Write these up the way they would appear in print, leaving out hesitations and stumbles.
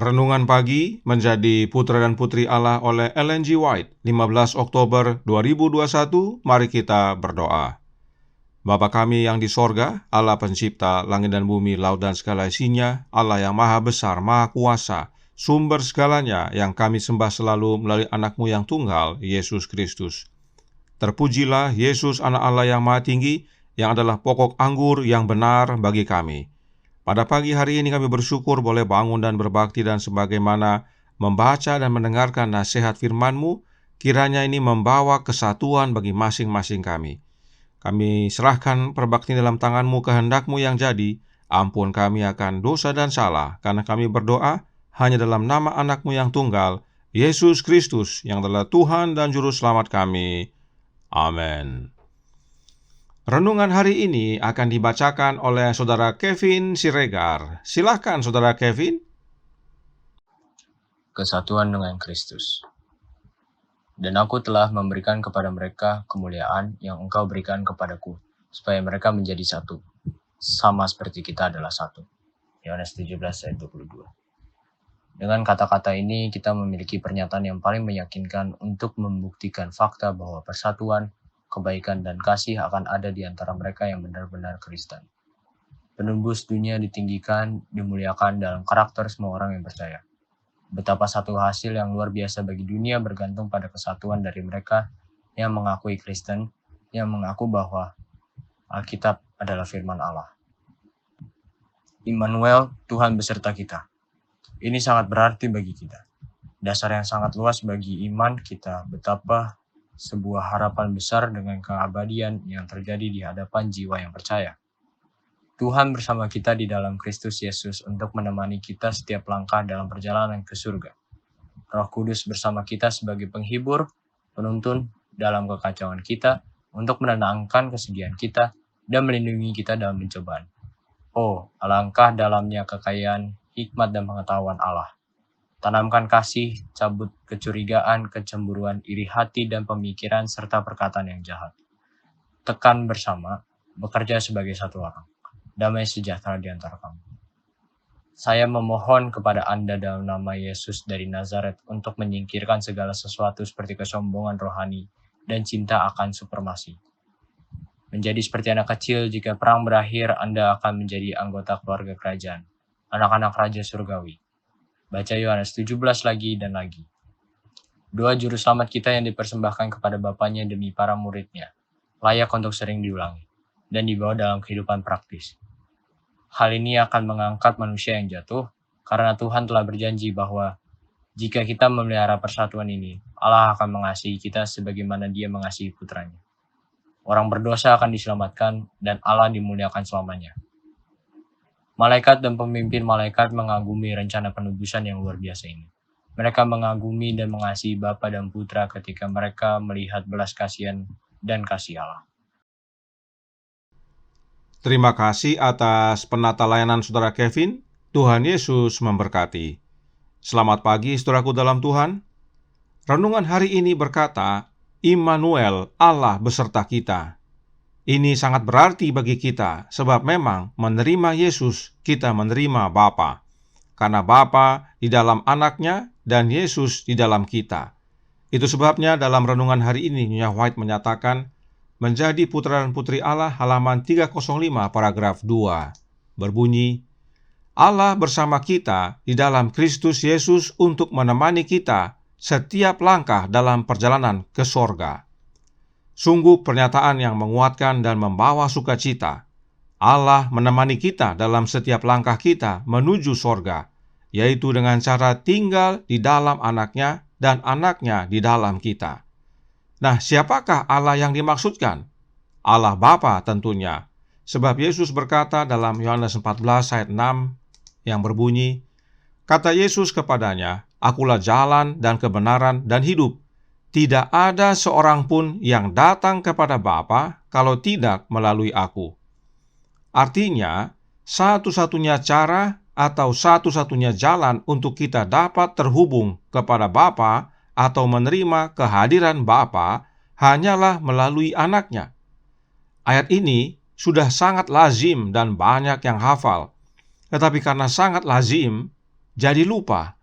Renungan Pagi menjadi Putra dan Putri Allah oleh Ellen G. White, 15 Oktober 2021. Mari kita berdoa. Bapa kami yang di sorga, Allah pencipta langit dan bumi, laut dan segala isinya, Allah yang maha besar, maha kuasa, sumber segalanya, yang kami sembah selalu melalui anak-Mu yang tunggal, Yesus Kristus. Terpujilah Yesus, anak Allah yang maha tinggi, yang adalah pokok anggur yang benar bagi kami. Pada pagi hari ini kami bersyukur boleh bangun dan berbakti, dan sebagaimana membaca dan mendengarkan nasihat firman-Mu, kiranya ini membawa kesatuan bagi masing-masing kami. Kami serahkan perbakti dalam tangan-Mu, kehendak-Mu yang jadi. Ampun kami akan dosa dan salah, karena kami berdoa hanya dalam nama anak-Mu yang tunggal, Yesus Kristus, yang adalah Tuhan dan Juru Selamat kami. Amin. Renungan hari ini akan dibacakan oleh Saudara Kevin Siregar. Silakan Saudara Kevin. Kesatuan dengan Kristus. Dan aku telah memberikan kepada mereka kemuliaan yang Engkau berikan kepadaku, supaya mereka menjadi satu, sama seperti kita adalah satu. Yohanes 17 ayat 22. Dengan kata-kata ini, kita memiliki pernyataan yang paling meyakinkan untuk membuktikan fakta bahwa persatuan, kebaikan, dan kasih akan ada di antara mereka yang benar-benar Kristen. Penembus dunia ditinggikan, dimuliakan dalam karakter semua orang yang percaya. Betapa satu hasil yang luar biasa bagi dunia bergantung pada kesatuan dari mereka yang mengakui Kristen, yang mengaku bahwa Alkitab adalah firman Allah. Immanuel, Tuhan beserta kita. Ini sangat berarti bagi kita. Dasar yang sangat luas bagi iman kita, betapa sebuah harapan besar dengan keabadian yang terjadi di hadapan jiwa yang percaya. Tuhan bersama kita di dalam Kristus Yesus untuk menemani kita setiap langkah dalam perjalanan ke surga. Roh Kudus bersama kita sebagai penghibur, penuntun dalam kekacauan kita, untuk menenangkan kesedihan kita dan melindungi kita dalam pencobaan. Oh, alangkah dalamnya kekayaan, hikmat dan pengetahuan Allah. Tanamkan kasih, cabut kecurigaan, kecemburuan, iri hati, dan pemikiran serta perkataan yang jahat. Tekan bersama, bekerja sebagai satu orang. Damai sejahtera di antara kamu. Saya memohon kepada Anda dalam nama Yesus dari Nazaret untuk menyingkirkan segala sesuatu seperti kesombongan rohani dan cinta akan supremasi. Menjadi seperti anak kecil, jika perang berakhir, Anda akan menjadi anggota keluarga kerajaan, anak-anak Raja Surgawi. Baca Yohanes 17 lagi dan lagi. Doa juru selamat kita yang dipersembahkan kepada Bapaknya demi para muridnya, layak untuk sering diulangi dan dibawa dalam kehidupan praktis. Hal ini akan mengangkat manusia yang jatuh, karena Tuhan telah berjanji bahwa jika kita memelihara persatuan ini, Allah akan mengasihi kita sebagaimana Dia mengasihi putranya. Orang berdosa akan diselamatkan dan Allah dimuliakan selamanya. Malaikat dan pemimpin malaikat mengagumi rencana penebusan yang luar biasa ini. Mereka mengagumi dan mengasihi Bapa dan Putra ketika mereka melihat belas kasihan dan kasih Allah. Terima kasih atas penata layanan Saudara Kevin. Tuhan Yesus memberkati. Selamat pagi saudaraku dalam Tuhan. Renungan hari ini berkata, Immanuel, Allah beserta kita. Ini sangat berarti bagi kita, sebab memang menerima Yesus, kita menerima Bapa. Karena Bapa di dalam anaknya dan Yesus di dalam kita. Itu sebabnya dalam renungan hari ini, Nyonya White menyatakan, menjadi putra dan putri Allah, halaman 305 paragraf 2. Berbunyi, Allah bersama kita di dalam Kristus Yesus untuk menemani kita setiap langkah dalam perjalanan ke sorga. Sungguh pernyataan yang menguatkan dan membawa sukacita. Allah menemani kita dalam setiap langkah kita menuju sorga, yaitu dengan cara tinggal di dalam anaknya dan anaknya di dalam kita. Nah, siapakah Allah yang dimaksudkan? Allah Bapa tentunya. Sebab Yesus berkata dalam Yohanes 14 ayat 6 yang berbunyi, kata Yesus kepadanya, Akulah jalan dan kebenaran dan hidup. Tidak ada seorang pun yang datang kepada Bapa kalau tidak melalui aku. Artinya, satu-satunya cara atau satu-satunya jalan untuk kita dapat terhubung kepada Bapa atau menerima kehadiran Bapa hanyalah melalui anaknya. Ayat ini sudah sangat lazim dan banyak yang hafal. Tetapi karena sangat lazim, jadi lupa.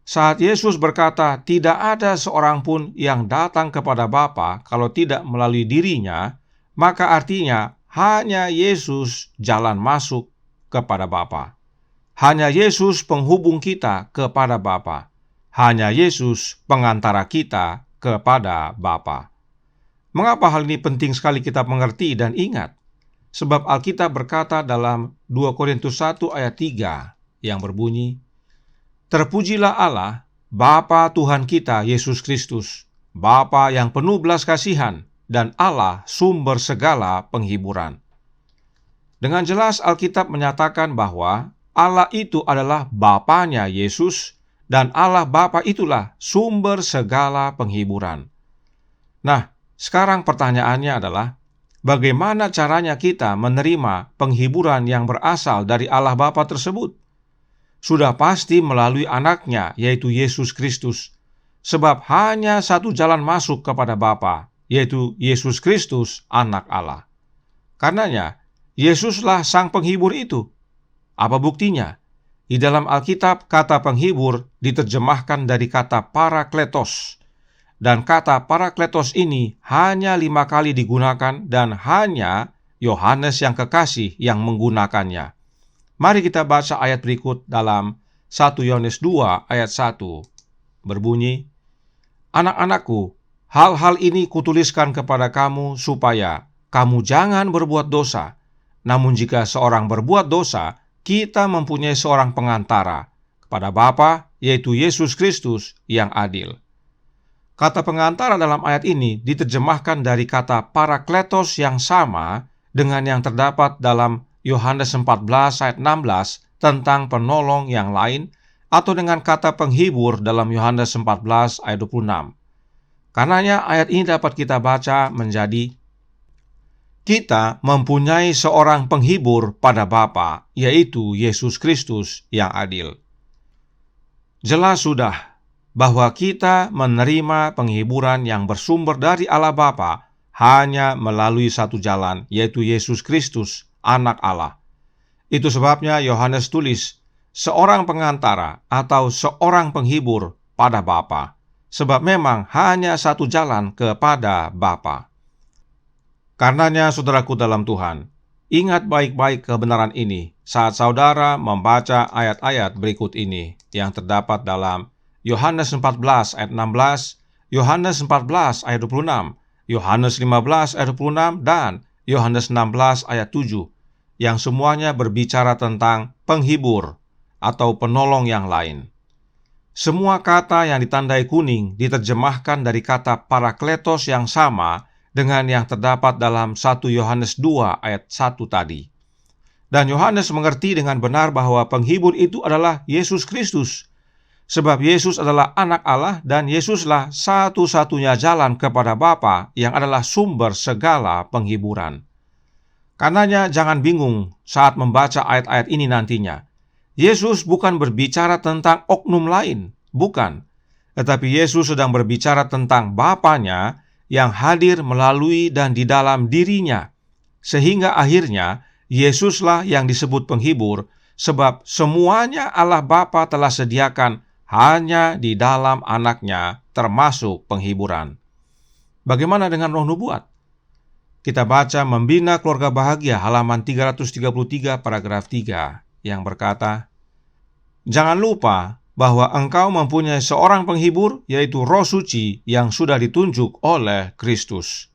Saat Yesus berkata, tidak ada seorang pun yang datang kepada Bapa kalau tidak melalui dirinya, maka artinya hanya Yesus jalan masuk kepada Bapa. Hanya Yesus penghubung kita kepada Bapa. Hanya Yesus pengantara kita kepada Bapa. Mengapa hal ini penting sekali kita mengerti dan ingat? Sebab Alkitab berkata dalam 2 Korintus 1 ayat 3 yang berbunyi, terpujilah Allah, Bapa Tuhan kita Yesus Kristus, Bapa yang penuh belas kasihan, dan Allah sumber segala penghiburan. Dengan jelas Alkitab menyatakan bahwa Allah itu adalah Bapanya Yesus, dan Allah Bapa itulah sumber segala penghiburan. Nah, sekarang pertanyaannya adalah, bagaimana caranya kita menerima penghiburan yang berasal dari Allah Bapa tersebut? Sudah pasti melalui anaknya, yaitu Yesus Kristus. Sebab hanya satu jalan masuk kepada Bapa, yaitu Yesus Kristus, anak Allah. Karenanya, Yesuslah sang penghibur itu. Apa buktinya? Di dalam Alkitab, kata penghibur diterjemahkan dari kata parakletos. Dan kata parakletos ini hanya 5 kali digunakan dan hanya Yohanes yang kekasih yang menggunakannya. Mari kita baca ayat berikut dalam 1 Yohanes 2 ayat 1. Berbunyi, anak-anakku, hal-hal ini kutuliskan kepada kamu supaya kamu jangan berbuat dosa. Namun jika seorang berbuat dosa, kita mempunyai seorang pengantara kepada Bapa, yaitu Yesus Kristus yang adil. Kata pengantara dalam ayat ini diterjemahkan dari kata parakletos yang sama dengan yang terdapat dalam Yohanes 14 ayat 16 tentang penolong yang lain, atau dengan kata penghibur dalam Yohanes 14 ayat 26. Karenanya ayat ini dapat kita baca menjadi, kita mempunyai seorang penghibur pada Bapa, yaitu Yesus Kristus yang adil. Jelas sudah bahwa kita menerima penghiburan yang bersumber dari Allah Bapa hanya melalui satu jalan, yaitu Yesus Kristus, anak Allah. Itu sebabnya Yohanes tulis, seorang pengantara atau seorang penghibur pada Bapa, sebab memang hanya satu jalan kepada Bapa. Karenanya, saudaraku dalam Tuhan, ingat baik-baik kebenaran ini saat saudara membaca ayat-ayat berikut ini yang terdapat dalam Yohanes 14 ayat 16, Yohanes 14 ayat 26, Yohanes 15 ayat 26, dan Yohanes 16 ayat 7, yang semuanya berbicara tentang penghibur atau penolong yang lain. Semua kata yang ditandai kuning diterjemahkan dari kata parakletos yang sama dengan yang terdapat dalam 1 Yohanes 2 ayat 1 tadi. Dan Yohanes mengerti dengan benar bahwa penghibur itu adalah Yesus Kristus. Sebab Yesus adalah anak Allah dan Yesuslah satu-satunya jalan kepada Bapa yang adalah sumber segala penghiburan. Karenanya jangan bingung saat membaca ayat-ayat ini nantinya. Yesus bukan berbicara tentang oknum lain, bukan. Tetapi Yesus sedang berbicara tentang Bapanya yang hadir melalui dan di dalam dirinya. Sehingga akhirnya Yesuslah yang disebut penghibur, sebab semuanya Allah Bapa telah sediakan hanya di dalam anaknya, termasuk penghiburan. Bagaimana dengan roh nubuat? Kita baca Membina Keluarga Bahagia halaman 333 paragraf 3 yang berkata, jangan lupa bahwa engkau mempunyai seorang penghibur, yaitu Roh Suci yang sudah ditunjuk oleh Kristus.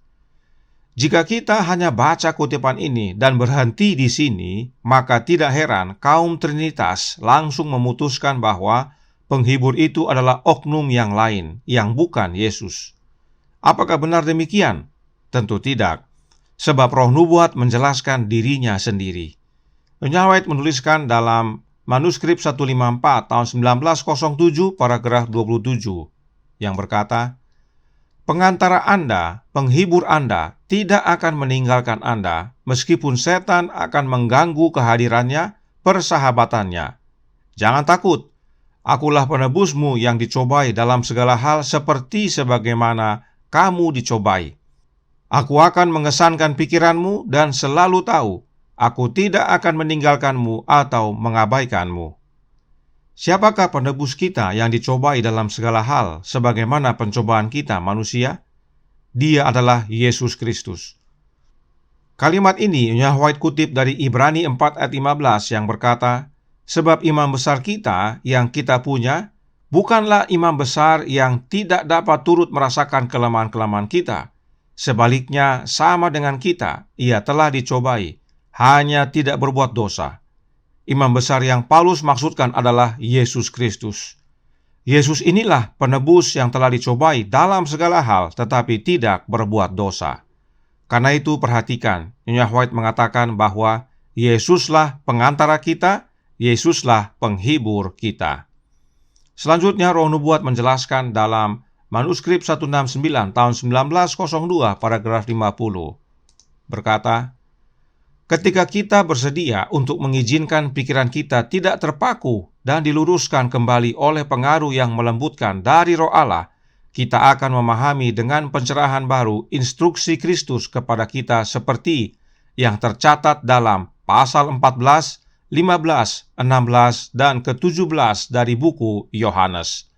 Jika kita hanya baca kutipan ini dan berhenti di sini, maka tidak heran kaum Trinitas langsung memutuskan bahwa penghibur itu adalah oknum yang lain, yang bukan Yesus. Apakah benar demikian? Tentu tidak, sebab roh nubuat menjelaskan dirinya sendiri. Enya White menuliskan dalam manuskrip 154 tahun 1907 paragraf 27 yang berkata, pengantara Anda, penghibur Anda, tidak akan meninggalkan Anda meskipun setan akan mengganggu kehadirannya, persahabatannya. Jangan takut. Akulah penebusmu yang dicobai dalam segala hal seperti sebagaimana kamu dicobai. Aku akan mengesankan pikiranmu dan selalu tahu, aku tidak akan meninggalkanmu atau mengabaikanmu. Siapakah penebus kita yang dicobai dalam segala hal sebagaimana pencobaan kita manusia? Dia adalah Yesus Kristus. Kalimat ini Nyonya White kutip dari Ibrani 4 ayat 15 yang berkata, "Sebab imam besar kita yang kita punya bukanlah imam besar yang tidak dapat turut merasakan kelemahan-kelemahan kita. Sebaliknya, sama dengan kita, ia telah dicobai, hanya tidak berbuat dosa." Imam besar yang Paulus maksudkan adalah Yesus Kristus. Yesus inilah penebus yang telah dicobai dalam segala hal tetapi tidak berbuat dosa. Karena itu perhatikan, Nyonya White mengatakan bahwa Yesuslah pengantara kita, Yesuslah penghibur kita. Selanjutnya Roh Nubuat menjelaskan dalam manuskrip 169 tahun 1902 paragraf 50. Berkata, ketika kita bersedia untuk mengizinkan pikiran kita tidak terpaku dan diluruskan kembali oleh pengaruh yang melembutkan dari Roh Allah, kita akan memahami dengan pencerahan baru instruksi Kristus kepada kita seperti yang tercatat dalam pasal 14, 15, 16, dan ke-17 dari buku Yohanes.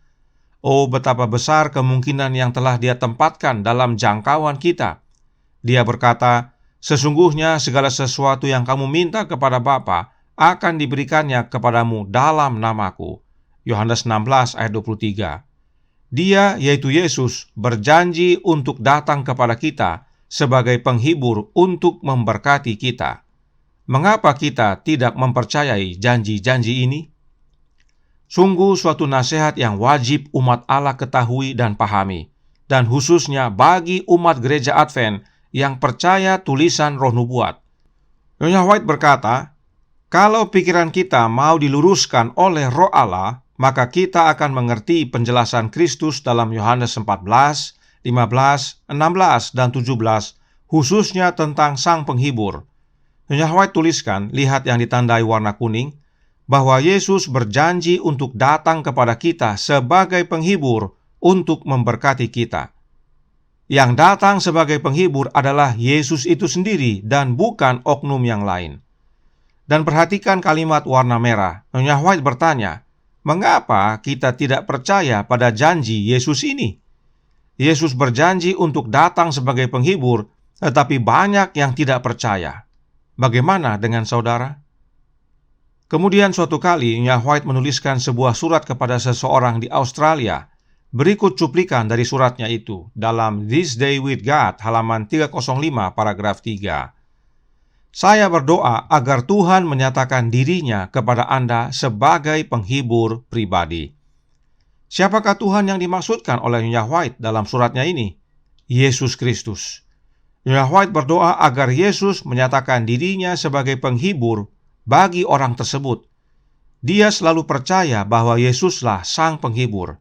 Oh, betapa besar kemungkinan yang telah Dia tempatkan dalam jangkauan kita. Dia berkata, "Sesungguhnya segala sesuatu yang kamu minta kepada Bapa akan diberikannya kepadamu dalam namaku." Yohanes 16 ayat 23. Dia, yaitu Yesus, berjanji untuk datang kepada kita sebagai penghibur untuk memberkati kita. Mengapa kita tidak mempercayai janji-janji ini? Sungguh suatu nasihat yang wajib umat Allah ketahui dan pahami, dan khususnya bagi umat gereja Advent yang percaya tulisan Roh Nubuat. Nyonya White berkata, kalau pikiran kita mau diluruskan oleh Roh Allah, maka kita akan mengerti penjelasan Kristus dalam Yohanes 14, 15, 16, dan 17, khususnya tentang Sang Penghibur. Nyonya White tuliskan, lihat yang ditandai warna kuning, bahwa Yesus berjanji untuk datang kepada kita sebagai penghibur untuk memberkati kita. Yang datang sebagai penghibur adalah Yesus itu sendiri dan bukan oknum yang lain. Dan perhatikan kalimat warna merah. Nyonya White bertanya, mengapa kita tidak percaya pada janji Yesus ini? Yesus berjanji untuk datang sebagai penghibur, tetapi banyak yang tidak percaya. Bagaimana dengan saudara? Kemudian suatu kali Nyonya White menuliskan sebuah surat kepada seseorang di Australia. Berikut cuplikan dari suratnya itu dalam This Day with God halaman 305 paragraf 3. Saya berdoa agar Tuhan menyatakan dirinya kepada Anda sebagai penghibur pribadi. Siapakah Tuhan yang dimaksudkan oleh Nyonya White dalam suratnya ini? Yesus Kristus. Nyonya White berdoa agar Yesus menyatakan dirinya sebagai penghibur bagi orang tersebut. Dia selalu percaya bahwa Yesuslah Sang Penghibur.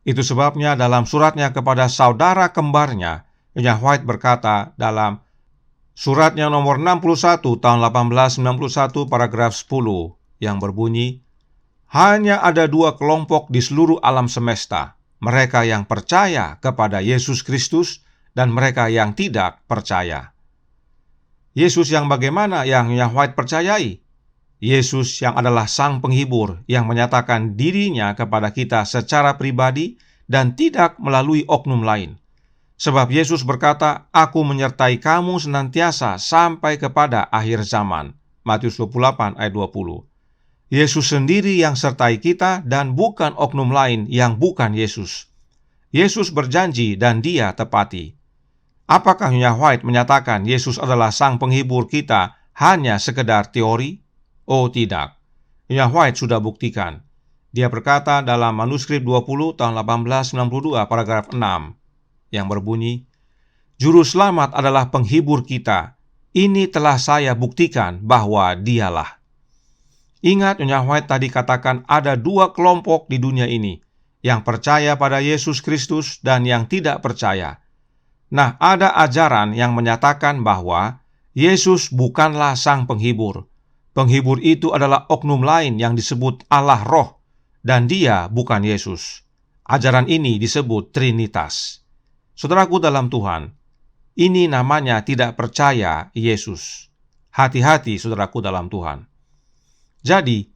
Itu sebabnya dalam suratnya kepada saudara kembarnya, Nyonya White berkata dalam suratnya nomor 61 tahun 1891 paragraf 10 yang berbunyi, hanya ada dua kelompok di seluruh alam semesta, mereka yang percaya kepada Yesus Kristus dan mereka yang tidak percaya. Yesus yang bagaimana yang Nyonya White percayai? Yesus yang adalah Sang Penghibur yang menyatakan dirinya kepada kita secara pribadi dan tidak melalui oknum lain. Sebab Yesus berkata, "Aku menyertai kamu senantiasa sampai kepada akhir zaman." Matius 28 ayat 20. Yesus sendiri yang sertai kita dan bukan oknum lain yang bukan Yesus. Yesus berjanji dan Dia tepati. Apakah Nyonya White menyatakan Yesus adalah Sang Penghibur kita hanya sekedar teori? Oh tidak, Nyonya White sudah buktikan. Dia berkata dalam manuskrip 20 tahun 1892 paragraf 6 yang berbunyi, Juru Selamat adalah penghibur kita. Ini telah saya buktikan bahwa Dialah. Ingat Nyonya White tadi katakan ada dua kelompok di dunia ini, yang percaya pada Yesus Kristus dan yang tidak percaya. Nah, ada ajaran yang menyatakan bahwa Yesus bukanlah Sang Penghibur. Penghibur itu adalah oknum lain yang disebut Allah Roh, dan Dia bukan Yesus. Ajaran ini disebut Trinitas. Saudaraku dalam Tuhan, ini namanya tidak percaya Yesus. Hati-hati saudaraku dalam Tuhan. Jadi,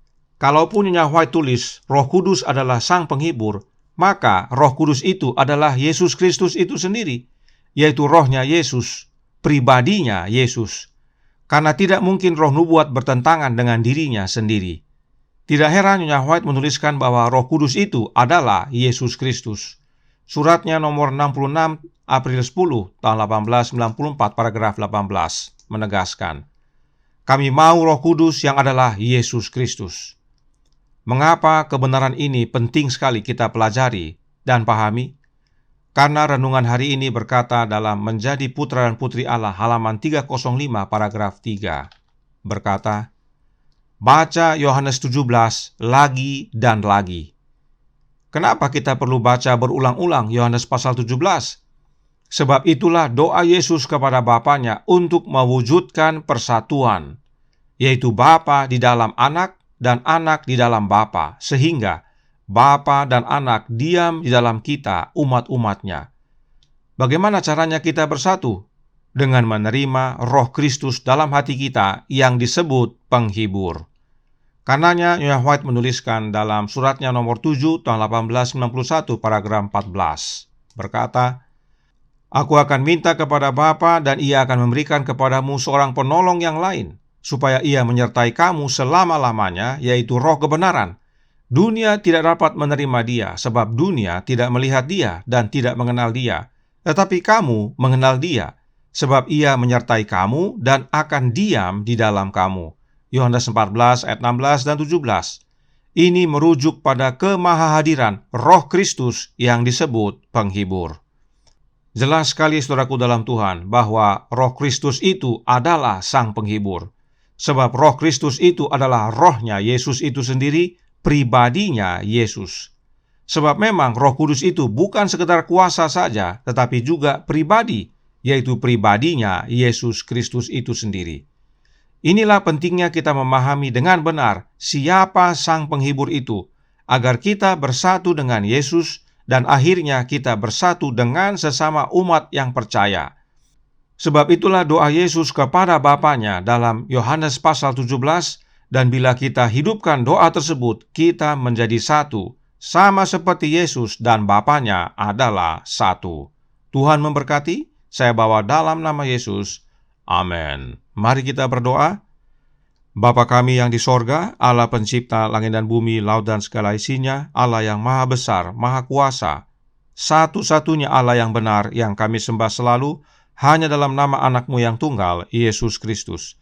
kalaupun Nyonya White tulis Roh Kudus adalah Sang Penghibur, maka Roh Kudus itu adalah Yesus Kristus itu sendiri, yaitu rohnya Yesus, pribadinya Yesus. Karena tidak mungkin roh nubuat bertentangan dengan dirinya sendiri. Tidak heran Nyonya White menuliskan bahwa Roh Kudus itu adalah Yesus Kristus. Suratnya nomor 66 April 10 tahun 1894 paragraf 18 menegaskan, kami mau Roh Kudus yang adalah Yesus Kristus. Mengapa kebenaran ini penting sekali kita pelajari dan pahami? Karena renungan hari ini berkata dalam Menjadi Putra dan Putri Allah halaman 305 paragraf 3 berkata, baca Yohanes 17 lagi dan lagi. Kenapa kita perlu baca berulang-ulang Yohanes pasal 17? Sebab itulah doa Yesus kepada Bapanya untuk mewujudkan persatuan, yaitu Bapa di dalam Anak dan Anak di dalam Bapa, sehingga Bapa dan Anak diam di dalam kita, umat-umatnya. Bagaimana caranya kita bersatu? Dengan menerima Roh Kristus dalam hati kita yang disebut penghibur. Karenanya Nyonya White menuliskan dalam suratnya nomor 7 tahun 1891 paragraf 14 berkata, aku akan minta kepada Bapa dan Ia akan memberikan kepadamu seorang penolong yang lain, supaya Ia menyertai kamu selama-lamanya, yaitu Roh kebenaran. Dunia tidak dapat menerima Dia, sebab dunia tidak melihat Dia dan tidak mengenal Dia. Tetapi kamu mengenal Dia, sebab Ia menyertai kamu dan akan diam di dalam kamu. Yohanes 14 ayat 16 dan 17. Ini merujuk pada kemahahadiran Roh Kristus yang disebut penghibur. Jelas sekali saudaraku dalam Tuhan bahwa Roh Kristus itu adalah Sang Penghibur. Sebab Roh Kristus itu adalah rohnya Yesus itu sendiri, pribadinya Yesus. Sebab memang Roh Kudus itu bukan sekedar kuasa saja, tetapi juga pribadi, yaitu pribadinya Yesus Kristus itu sendiri. Inilah pentingnya kita memahami dengan benar siapa Sang Penghibur itu, agar kita bersatu dengan Yesus dan akhirnya kita bersatu dengan sesama umat yang percaya. Sebab itulah doa Yesus kepada Bapanya dalam Yohanes pasal 17, dan bila kita hidupkan doa tersebut, kita menjadi satu, sama seperti Yesus dan Bapanya adalah satu. Tuhan memberkati, saya bawa dalam nama Yesus. Amin. Mari kita berdoa. Bapa kami yang di sorga, Allah pencipta langit dan bumi, laut dan segala isinya, Allah yang maha besar, maha kuasa, satu-satunya Allah yang benar yang kami sembah selalu, hanya dalam nama anak-Mu yang tunggal, Yesus Kristus.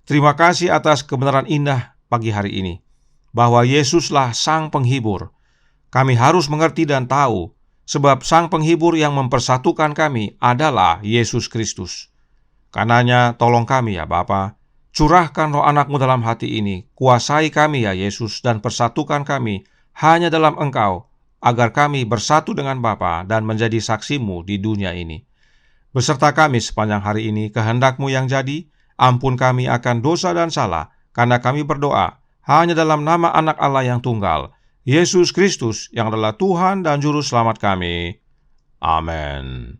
Terima kasih atas kebenaran indah pagi hari ini, bahwa Yesuslah Sang Penghibur. Kami harus mengerti dan tahu, sebab Sang Penghibur yang mempersatukan kami adalah Yesus Kristus. Karenanya tolong kami ya Bapa, curahkan roh anak-Mu dalam hati ini, kuasai kami ya Yesus, dan persatukan kami hanya dalam Engkau, agar kami bersatu dengan Bapa dan menjadi saksi-Mu di dunia ini. Beserta kami sepanjang hari ini, kehendak-Mu yang jadi, ampun kami akan dosa dan salah, karena kami berdoa hanya dalam nama anak Allah yang tunggal, Yesus Kristus yang adalah Tuhan dan Juru Selamat kami. Amin.